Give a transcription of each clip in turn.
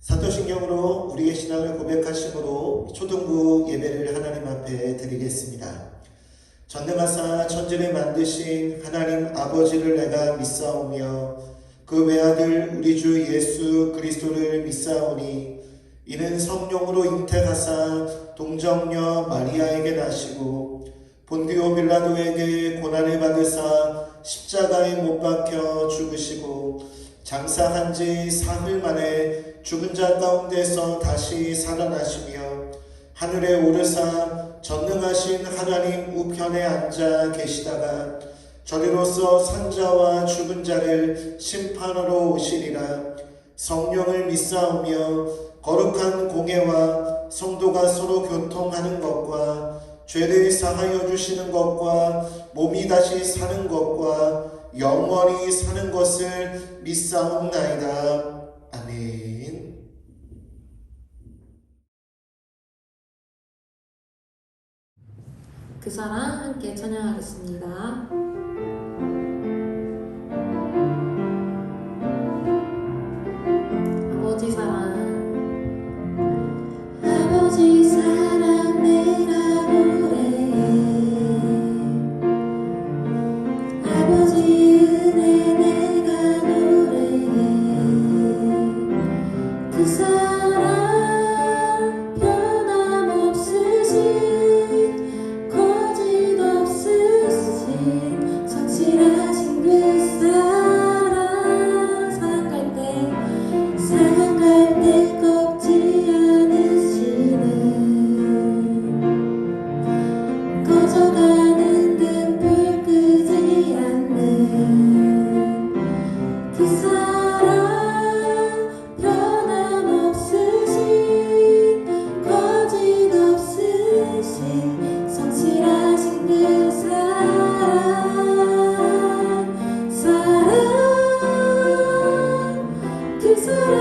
사도신경으로 우리의 신앙을 고백하심으로 초등부 예배를 하나님 앞에 드리겠습니다. 전능하사 천지를 만드신 하나님 아버지를 내가 믿사오며 그 외아들 우리 주 예수 그리스도를 믿사오니 이는 성령으로 잉태하사 동정녀 마리아에게 나시고 본디오 빌라도에게 고난을 받으사 십자가에 못 박혀 죽으시고 장사한 지 사흘 만에 죽은 자 가운데서 다시 살아나시며 하늘에 오르사 전능하신 하나님 우편에 앉아 계시다가 저리로서 산자와 죽은 자를 심판하러 오시리라. 성령을 믿사오며 거룩한 공예와 성도가 서로 교통하는 것과 죄를 사하여 주시는 것과 몸이 다시 사는 것과 영원히 사는 것을 믿사옵나이다. 아멘. 그 사랑 함께 찬양하겠습니다. 아버지 사랑, 아버지 사랑 내가 노래해. 아버지 은혜 내가 노래해. 그 사랑 변함없으신 거짓 없으신 성실하신 그 사랑 사랑 갈 때 꺾지 않으시는 꺼져가는 등불 끄지 않는 그 사랑 변함없으신 거짓 없으신 성실하신 그 그 사랑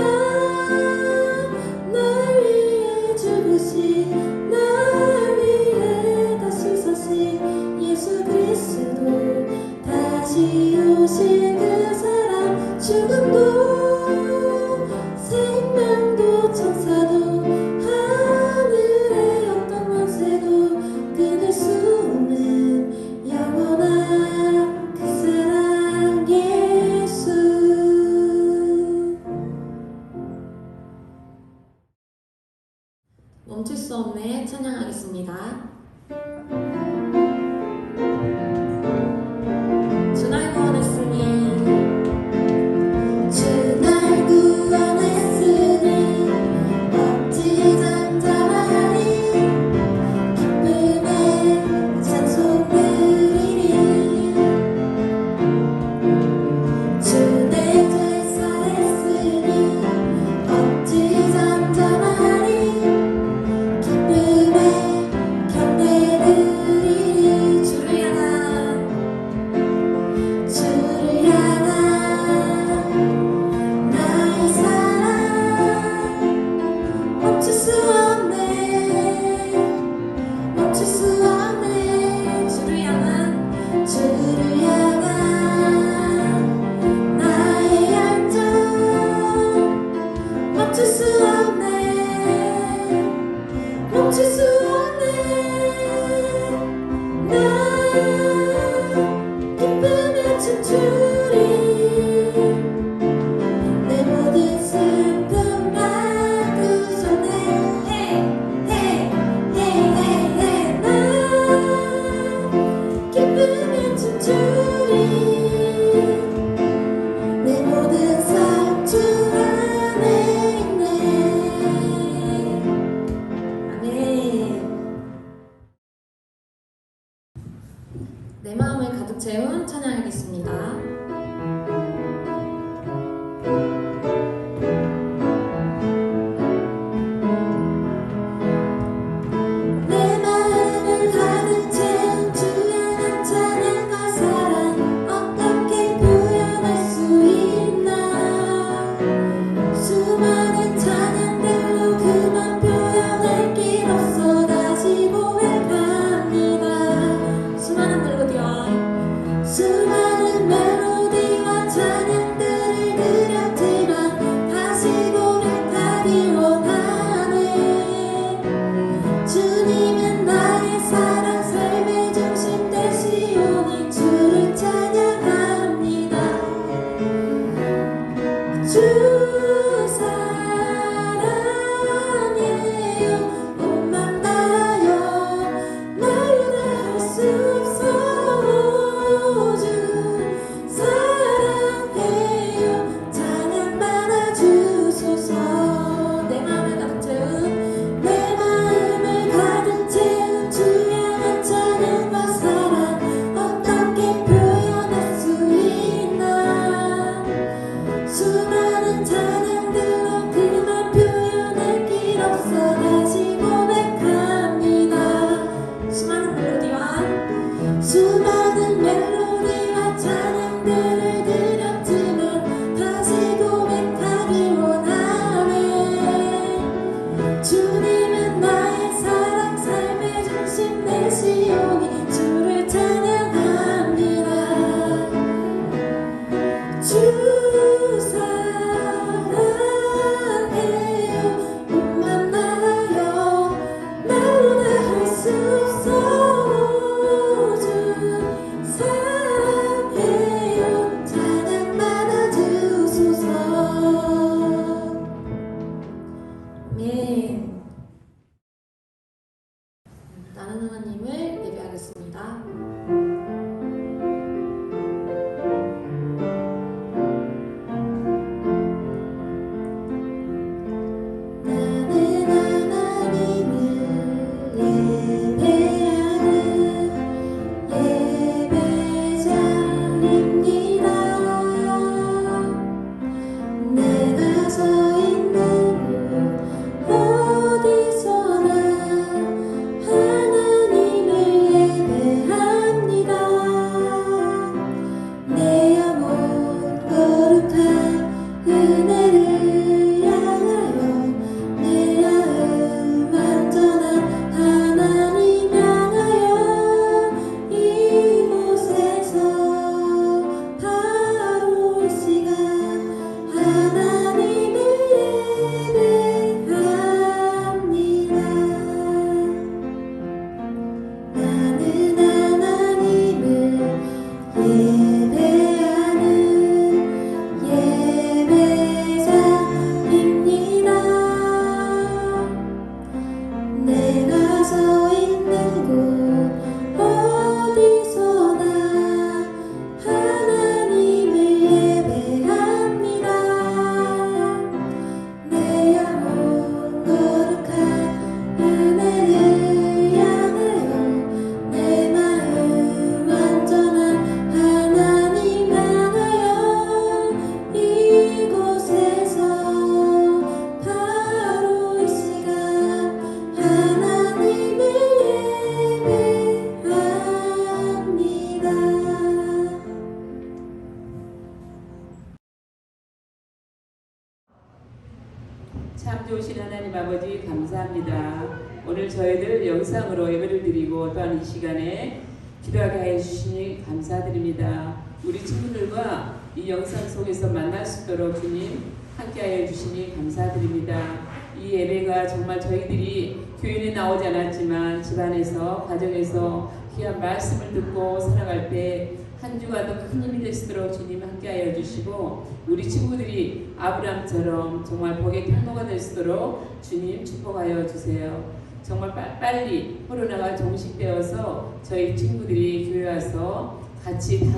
날 위해 죽으신 날 위해 다시 사신 예수 그리스도 다시 오실 그 사랑 죽음도 생명도 천사도 하늘의 어떤 권세도 끊을 수 없는 영원한 그 사랑 예수. 멈출 수 없네 찬양하겠습니다. 주 날 구원했으니 주 날 구원했으니 어찌 잠잠하니 기쁨에 찬송 드리리. 주 내 죄 사했으니 어찌 잠잠하니 기쁨에 경배드리리. 주를 향한 나의 사랑 멈출 수 없네 멈출 수 없네. 주를 향한 나의 열정 멈출 수 없네 멈출 수 없네. 나 기쁨에 춤추리. 내 모든 슬픔 바꾸셨네. 나 기쁨에 춤추리. 내 모든 삶 주 안에 있네. 아멘. 내 마음을 가득 채운 찬양하겠습니다. 내 마음을 가득 채운 주 향한 찬양과 사랑 어떤 주 사랑해요. 못 만나요. 말로 다 할 수 없어. 주 사랑해요. 찬양 받아주소서. 아멘. 나는 하나님을 예배하겠습니다. 나는 하나님을 예배하는 예배자입니다. 내가 서 있는 곳 어디서나 하나님을 예배합니다. 내 영혼 거룩한 은혜를 향하여 내 마음 완전한 하나님 향하여 이곳에서 바로 이 시간 하나님을 예배합니다. 나는 하나님을 예배하는 예배자입니다. 내가 서 있는 곳 어디서나 하나님을 예배합니다. 내 영혼 거룩한 은혜를 향하여 내 마음 완전한 하나님 향하여 이곳에서 바로 이 시간 하나님을 예배합니다. 참 좋으신 하나님 아버지 감사합니다. 오늘 저희들 영상으로 예배를 드리고 또한 이 시간에 기도하게 해주시니 감사드립니다. 우리 친구들과 이 영상 속에서 만날 수 있도록 주님 함께하여 주시니 감사드립니다. 이 예배가 정말 저희들이 교인에 나오지 않았지만 집안에서 가정에서 귀한 말씀을 듣고 살아갈 때 한 주간도 큰 힘이 될 수 있도록 주님 함께하여 주시고 우리 친구들이 아브라함처럼 정말 복의 통로가 될 수 있도록 주님 축복하여 주세요. 정말 빨리 코로나가 종식되어서 저희 친구들이 교회 와서 다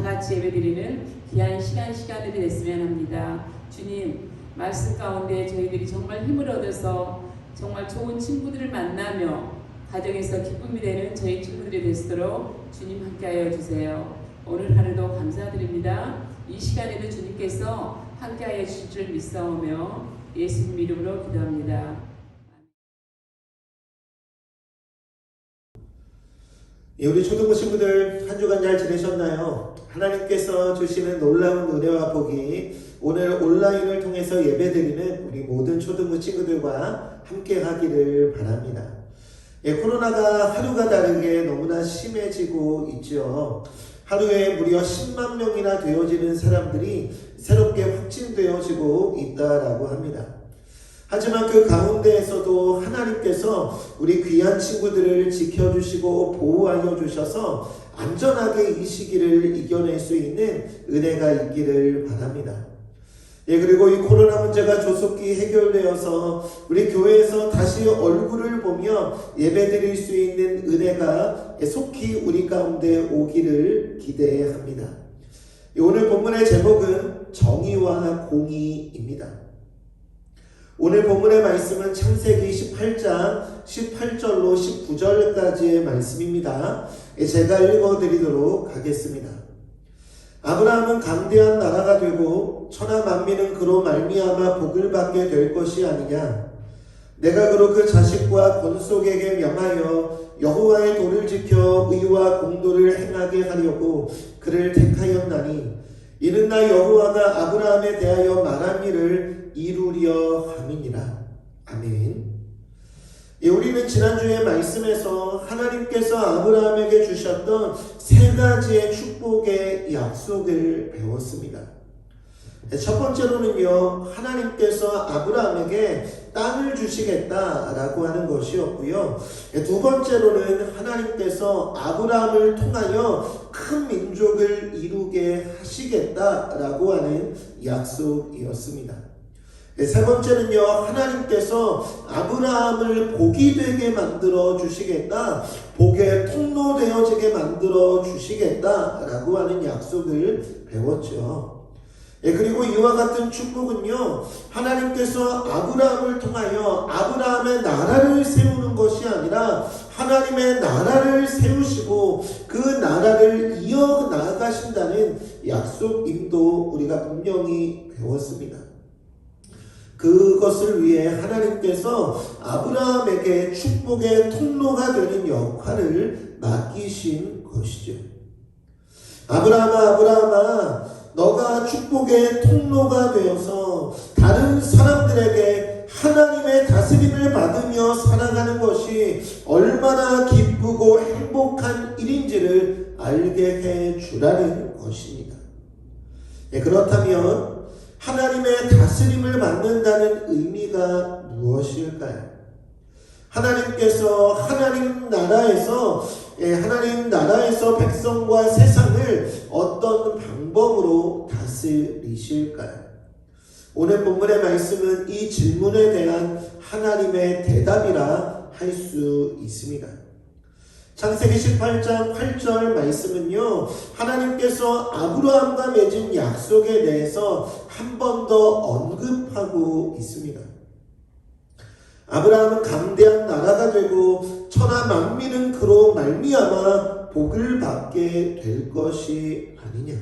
같이 예배드리는 귀한 시간이 됐으면 합니다. 주님 말씀 가운데 저희들이 정말 힘을 얻어서 정말 좋은 친구들을 만나며 가정에서 기쁨이 되는 저희 친구들이 되도록 주님 함께하여 주세요. 오늘 하루도 감사드립니다. 이 시간에도 주님께서 함께하여 주실 줄 믿사오며 예수님 이름으로 기도합니다. 우리 초등부 친구들 한 주간 잘 지내셨나요? 하나님께서 주시는 놀라운 은혜와 복이 오늘 온라인을 통해서 예배드리는 우리 모든 초등부 친구들과 함께 하기를 바랍니다. 코로나가 하루가 다르게 너무나 심해지고 있죠. 하루에 무려 10만 명이나 되어지는 사람들이 새롭게 확진되어지고 있다라고 합니다. 하지만 그 가운데에서도 하나님께서 우리 귀한 친구들을 지켜주시고 보호하여 주셔서 안전하게 이 시기를 이겨낼 수 있는 은혜가 있기를 바랍니다. 그리고 이 코로나 문제가 조속히 해결되어서 우리 교회에서 다시 얼굴을 보며 예배드릴 수 있는 은혜가 속히 우리 가운데 오기를 기대합니다. 오늘 본문의 제목은 정의와 공의입니다. 오늘 본문의 말씀은 창세기 18장 18절로 19절까지의 말씀입니다. 제가 읽어드리도록 하겠습니다. 아브라함은 강대한 나라가 되고 천하 만민은 그로 말미암아 복을 받게 될 것이 아니냐. 내가 그로 그 자식과 권속에게 명하여 여호와의 도를 지켜 의와 공도를 행하게 하려고 그를 택하였나니 이는 나 여호와가 아브라함에 대하여 말한 일을 이루려 함이니라. 아멘. 우리는 지난주의 말씀에서 하나님께서 아브라함에게 주셨던 세 가지의 축복의 약속을 배웠습니다. 첫 번째로는요, 하나님께서 아브라함에게 땅을 주시겠다라고 하는 것이었고요. 두 번째로는 하나님께서 아브라함을 통하여 큰 민족을 이루게 하시겠다라고 하는 약속이었습니다. 세 번째는요, 하나님께서 아브라함을 복이 되게 만들어 주시겠다, 복의 통로 되어지게 만들어 주시겠다라고 하는 약속을 배웠죠. 그리고 이와 같은 축복은요, 하나님께서 아브라함을 통하여 아브라함의 나라를 세우는 것이 아니라 하나님의 나라를 세우시고 그 나라를 이어나가신다는 약속임도 우리가 분명히 배웠습니다. 그것을 위해 하나님께서 아브라함에게 축복의 통로가 되는 역할을 맡기신 것이죠. 아브라함아, 너가 축복의 통로가 되어서 다른 사람들에게 하나님의 다스림을 받으며 살아가는 것이 얼마나 기쁘고 행복한 일인지를 알게 해 주라는 것입니다. 그렇다면 하나님의 다스림을 받는다는 의미가 무엇일까요? 하나님께서 하나님 나라에서 백성과 세상을 어떤 방법으로 다스리실까요? 오늘 본문의 말씀은 이 질문에 대한 하나님의 대답이라 할 수 있습니다. 창세기 18장 8절 말씀은요, 하나님께서 아브라함과 맺은 약속에 대해서 한 번 더 언급하고 있습니다. 아브라함은 강대한 나라가 되고 천하 만민은 그로 말미암아 복을 받게 될 것이 아니냐.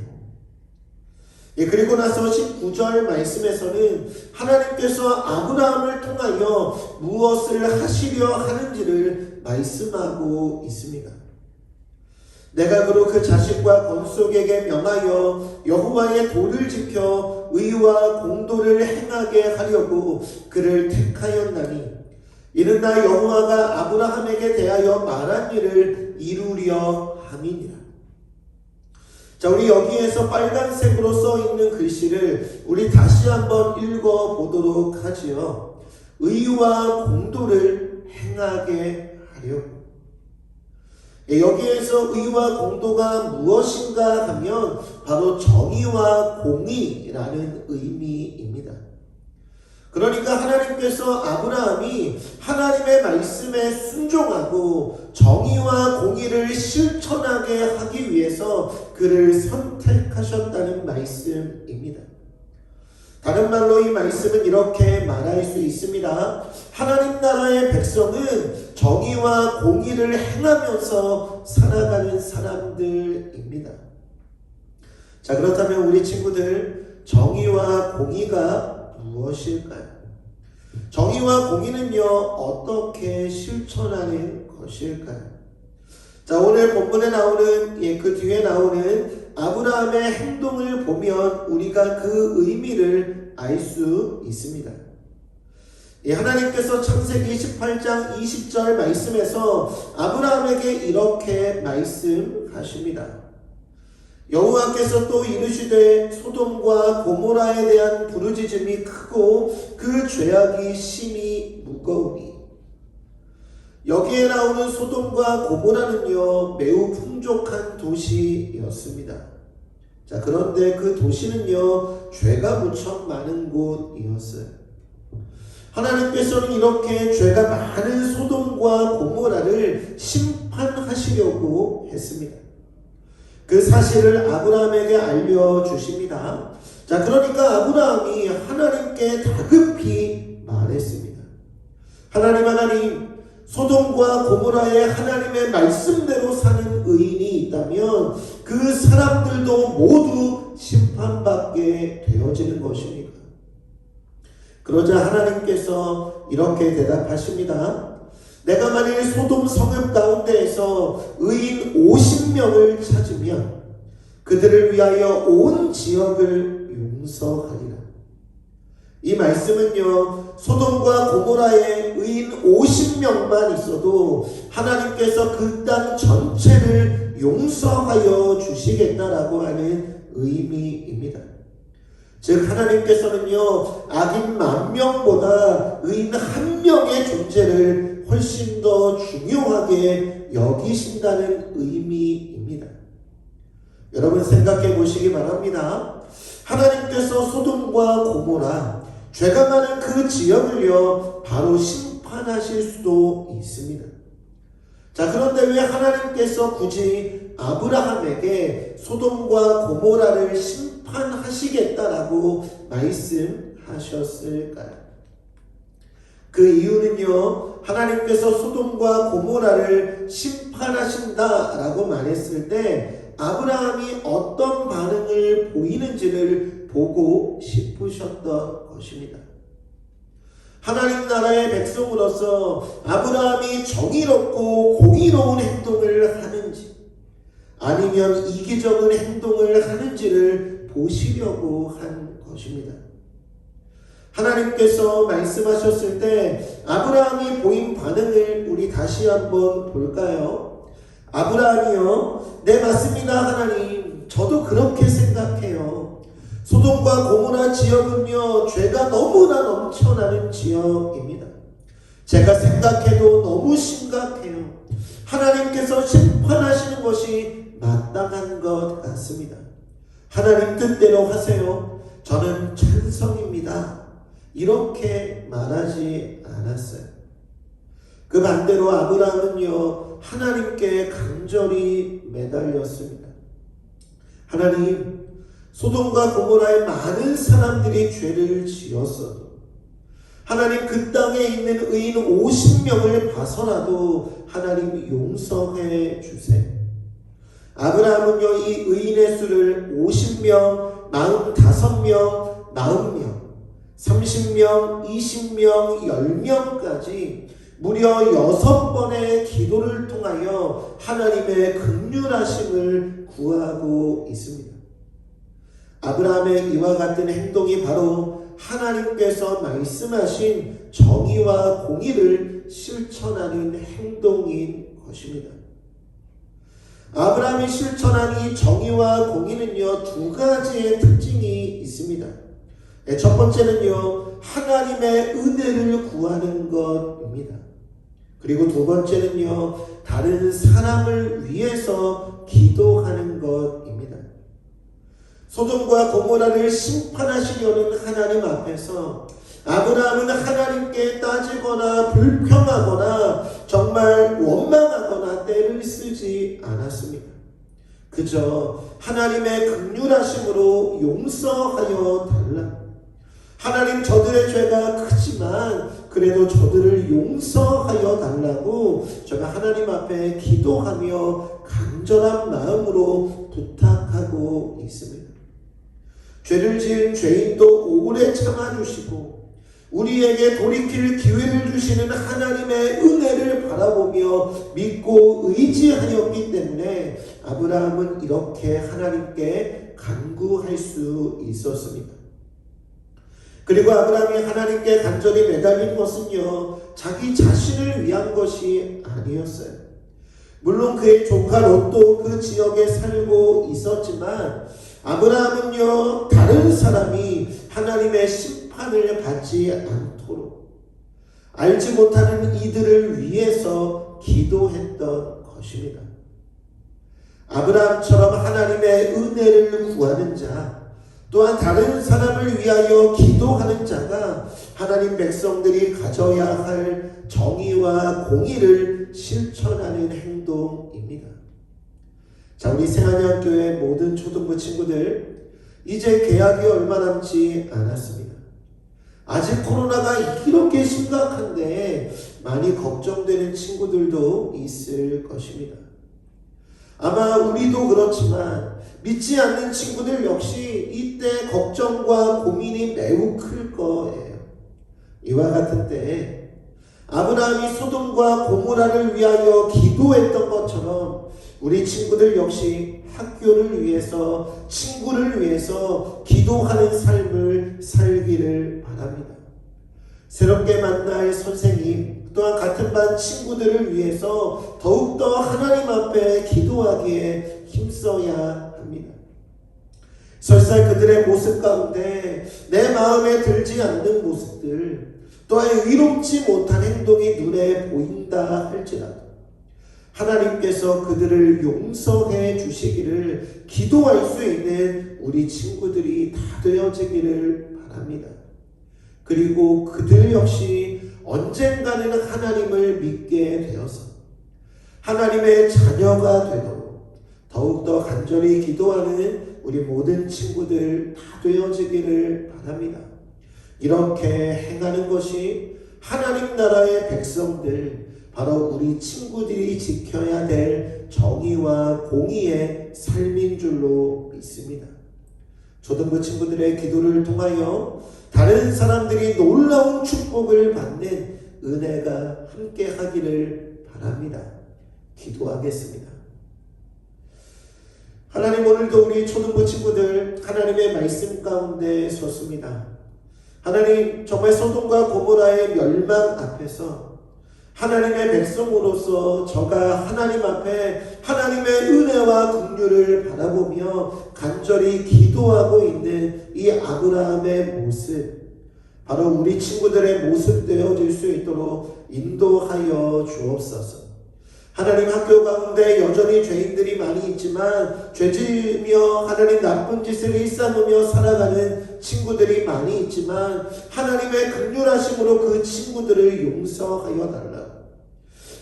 그리고 나서 19절 말씀에서는 하나님께서 아브라함을 통하여 무엇을 하시려 하는지를 말씀하고 있습니다. 내가 그로 그 자식과 건속에게 명하여 여호와의 도를 지켜 의와 공도를 행하게 하려고 그를 택하였나니 이는 나 여호와가 아브라함에게 대하여 말한 일을 이루려 함이니라. 자, 우리 여기에서 빨간색으로 써 있는 글씨를 우리 다시 한번 읽어 보도록 하지요. 의와 공도를 행하게 하려고. 여기에서 의와 공도가 무엇인가 하면 바로 정의와 공의라는 의미입니다. 그러니까 하나님께서 아브라함이 하나님의 말씀에 순종하고 정의와 공의를 실천하게 하기 위해서 그를 선택하셨다는 말씀입니다. 다른 말로 이 말씀은 이렇게 말할 수 있습니다. 하나님 나라의 백성은 정의와 공의를 행하면서 살아가는 사람들입니다. 자, 그렇다면 우리 친구들, 정의와 공의가 무엇일까요? 정의와 공의는요, 어떻게 실천하는 것일까요? 자, 오늘 본문에 나오는, 그 뒤에 나오는 아브라함의 행동을 보면 우리가 그 의미를 알 수 있습니다. 하나님께서 창세기 18장 20절 말씀에서 아브라함에게 이렇게 말씀하십니다. 여호와께서 또 이르시되 소돔과 고모라에 대한 부르짖음이 크고 그 죄악이 심히 무거우니. 여기에 나오는 소돔과 고모라는요, 매우 풍족한 도시였습니다. 자, 그런데 그 도시는요, 죄가 무척 많은 곳이었어요. 하나님께서는 이렇게 죄가 많은 소돔과 고모라를 심판하시려고 했습니다. 그 사실을 아브라함에게 알려주십니다. 자, 그러니까 아브라함이 하나님께 다급히 말했습니다. 하나님, 소돔과 고모라의 하나님의 말씀대로 사는 의인이 있다면 그 사람들도 모두 심판받게 되어지는 것입니다. 그러자 하나님께서 이렇게 대답하십니다. 내가 만일 소돔 성읍 가운데에서 의인 50명을 찾으면 그들을 위하여 온 지역을 용서하리라. 이 말씀은요, 소돔과 고모라에 의인 50명만 있어도 하나님께서 그 땅 전체를 용서하여 주시겠다라고 하는 의미입니다. 즉 하나님께서는요 악인 10,000명보다 의인 1명의 존재를 훨씬 더 중요하게 여기신다는 의미입니다. 여러분 생각해 보시기 바랍니다. 하나님께서 소돔과 고모라 죄가 많은 그 지역을요 바로 심판하실 수도 있습니다. 자, 그런데 왜 하나님께서 굳이 아브라함에게 소돔과 고모라를 심판하시겠다라고 말씀하셨을까요? 그 이유는요 하나님께서 소돔과 고모라를 심판하신다라고 말했을 때 아브라함이 어떤 반응을 보이는지를 보고 싶으셨던 것입니다. 하나님 나라의 백성으로서 아브라함이 정의롭고 공의로운 행동을 하는지 아니면 이기적인 행동을 하는지를 보시려고 한 것입니다. 하나님께서 말씀하셨을 때 아브라함이 보인 반응을 우리 다시 한번 볼까요? 아브라함이요, 네 맞습니다 하나님, 저도 그렇게 생각해요. 소돔과 고모라 지역은요 죄가 너무나 넘쳐나는 지역입니다. 제가 생각해도 너무 심각해요. 하나님께서 심판하시는 것이 마땅한 것 같습니다. 하나님 뜻대로 하세요. 저는 찬성입니다. 이렇게 말하지 않았어요. 그 반대로 아브라함은요 하나님께 간절히 매달렸습니다. 하나님, 소돔과 고모라의 많은 사람들이 죄를 지었어도 하나님 그 땅에 있는 의인 50명을 봐서라도 하나님 용서해 주세요. 아브라함은요 이 의인의 수를 50명, 45명, 40명, 30명, 20명, 10명까지 무려 6번의 기도를 통하여 하나님의 긍휼하심을 구하고 있습니다. 아브라함의 이와 같은 행동이 바로 하나님께서 말씀하신 정의와 공의를 실천하는 행동인 것입니다. 아브라함이 실천한 이 정의와 공의는요 2가지의 특징이 있습니다. 첫 번째는요 하나님의 은혜를 구하는 것입니다. 그리고 2번째는요 다른 사람을 위해서 기도하는 것입니다. 소돔과 고모라를 심판하시려는 하나님 앞에서 아브라함은 하나님께 따지거나 불평하거나 정말 원망하거나 떼를 쓰지 않았습니다. 그저 하나님의 긍휼하심으로 용서하여 달라. 하나님, 저들의 죄가 크지만 그래도 저들을 용서하여 달라고 제가 하나님 앞에 기도하며 간절한 마음으로 부탁하고 있습니다. 죄를 지은 죄인도 오래 참아주시고 우리에게 돌이킬 기회를 주시는 하나님의 은혜를 바라보며 믿고 의지하였기 때문에 아브라함은 이렇게 하나님께 간구할 수 있었습니다. 그리고 아브라함이 하나님께 간절히 매달린 것은요 자기 자신을 위한 것이 아니었어요. 물론 그의 조카 롯도 그 지역에 살고 있었지만 아브라함은요 다른 사람이 하나님의 심판을 받지 않도록 알지 못하는 이들을 위해서 기도했던 것입니다. 아브라함처럼 하나님의 은혜를 구하는 자, 또한 다른 사람을 위하여 기도하는 자가 하나님 백성들이 가져야 할 정의와 공의를 실천하는 행동입니다. 자, 우리 생안양교회 모든 초등부 친구들, 이제 개학이 얼마 남지 않았습니다. 아직 코로나가 이렇게 심각한데 많이 걱정되는 친구들도 있을 것입니다. 아마 우리도 그렇지만 믿지 않는 친구들 역시 이때 걱정과 고민이 매우 클 거예요. 이와 같은 때에 아브라함이 소돔과 고모라를 위하여 기도했던 것처럼 우리 친구들 역시 학교를 위해서, 친구를 위해서 기도하는 삶을 살기를 바랍니다. 새롭게 만날 선생님, 또한 같은 반 친구들을 위해서 더욱더 하나님 앞에 기도하기에 힘써야 합니다. 설사 그들의 모습 가운데 내 마음에 들지 않는 모습들, 또한 의롭지 못한 행동이 눈에 보인다 할지라도 하나님께서 그들을 용서해 주시기를 기도할 수 있는 우리 친구들이 다 되어지기를 바랍니다. 그리고 그들 역시 언젠가는 하나님을 믿게 되어서 하나님의 자녀가 되도록 더욱더 간절히 기도하는 우리 모든 친구들 다 되어지기를 바랍니다. 이렇게 행하는 것이 하나님 나라의 백성들, 바로 우리 친구들이 지켜야 될 정의와 공의의 삶인 줄로 믿습니다. 초등부 친구들의 기도를 통하여 다른 사람들이 놀라운 축복을 받는 은혜가 함께 하기를 바랍니다. 기도하겠습니다. 하나님, 오늘도 우리 초등부 친구들 하나님의 말씀 가운데 섰습니다. 하나님, 정말 소돔과 고모라의 멸망 앞에서 하나님의 백성으로서 저가 하나님 앞에 하나님의 은혜와 긍휼을 바라보며 간절히 기도하고 있는 이 아브라함의 모습, 바로 우리 친구들의 모습 되어질 수 있도록 인도하여 주옵소서. 하나님, 학교 가운데 여전히 죄인들이 많이 있지만 죄지으며 하나님 나쁜 짓을 일삼으며 살아가는 친구들이 많이 있지만 하나님의 긍휼하심으로 그 친구들을 용서하여 달라고,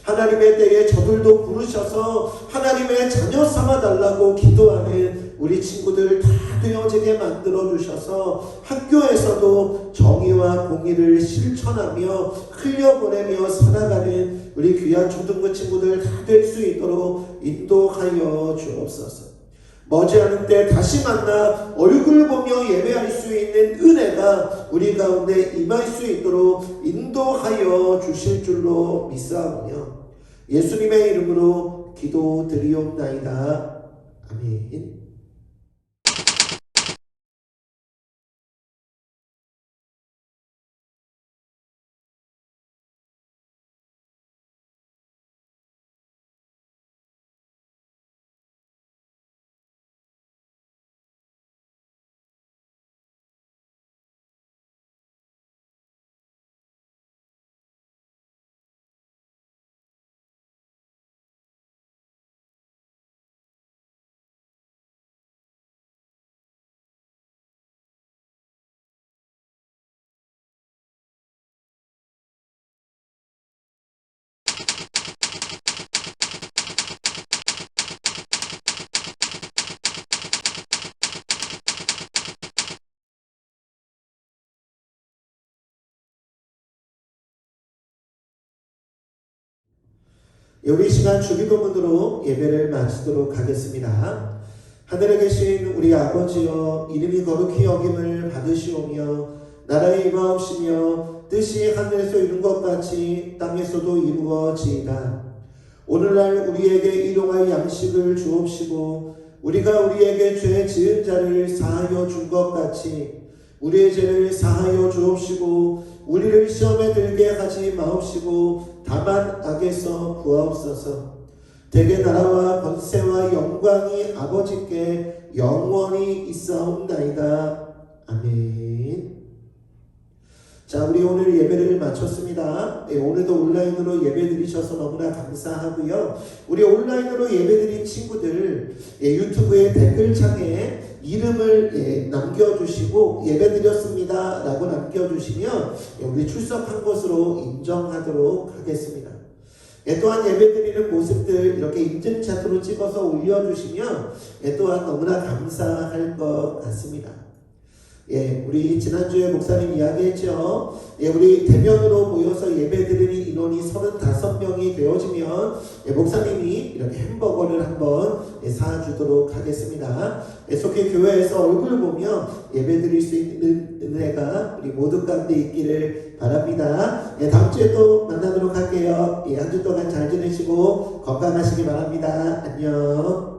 하나님의 때에 저들도 부르셔서 하나님의 자녀 삼아 달라고 기도하는 우리 친구들 다 되어지게 만들어 주셔서 학교에서도 정의와 공의를 실천하며 흘려보내며 살아가는 우리 귀한 초등부 친구들 다 될 수 있도록 인도하여 주옵소서. 머지않은 때 다시 만나 얼굴 보며 예배할 수 있는 은혜가 우리 가운데 임할 수 있도록 인도하여 주실 줄로 믿사오며 예수님의 이름으로 기도드리옵나이다. 아멘. 우리 시간 주기도문으로 예배를 마치도록 하겠습니다. 하늘에 계신 우리 아버지여, 이름이 거룩히 여김을 받으시오며 나라의 임하옵시며 뜻이 하늘에서 이룬 것 같이 땅에서도 이루어지이다. 오늘날 우리에게 일용할 양식을 주옵시고 우리가 우리에게 죄 지은 자를 사하여 준 것 같이 우리의 죄를 사하여 주옵시고 우리를 시험에 들게 하지 마옵시고 다만 악에서 구하옵소서. 대개 나라와 권세와 영광이 아버지께 영원히 있사옵나이다. 아멘. 자, 우리 오늘 예배를 마쳤습니다. 오늘도 온라인으로 예배 드리셔서 너무나 감사하고요. 우리 온라인으로 예배 드린 친구들 유튜브의 댓글창에 이름을 남겨주시고 예배 드렸습니다 라고 남겨주시면 우리 출석한 것으로 인정하도록 하겠습니다. 또한 예배 드리는 모습들 이렇게 인증샷으로 찍어서 올려주시면 또한 너무나 감사할 것 같습니다. 우리 지난주에 목사님 이야기했죠. 우리 대면으로 모여서 예배드리는 인원이 35명이 되어지면 목사님이 이렇게 햄버거를 한번 사주도록 하겠습니다. 속히 교회에서 얼굴 보며 예배드릴 수 있는 은혜가 우리 모두 가운데 있기를 바랍니다. 다음 주에 또 만나도록 할게요. 한 주 동안 잘 지내시고 건강하시기 바랍니다. 안녕.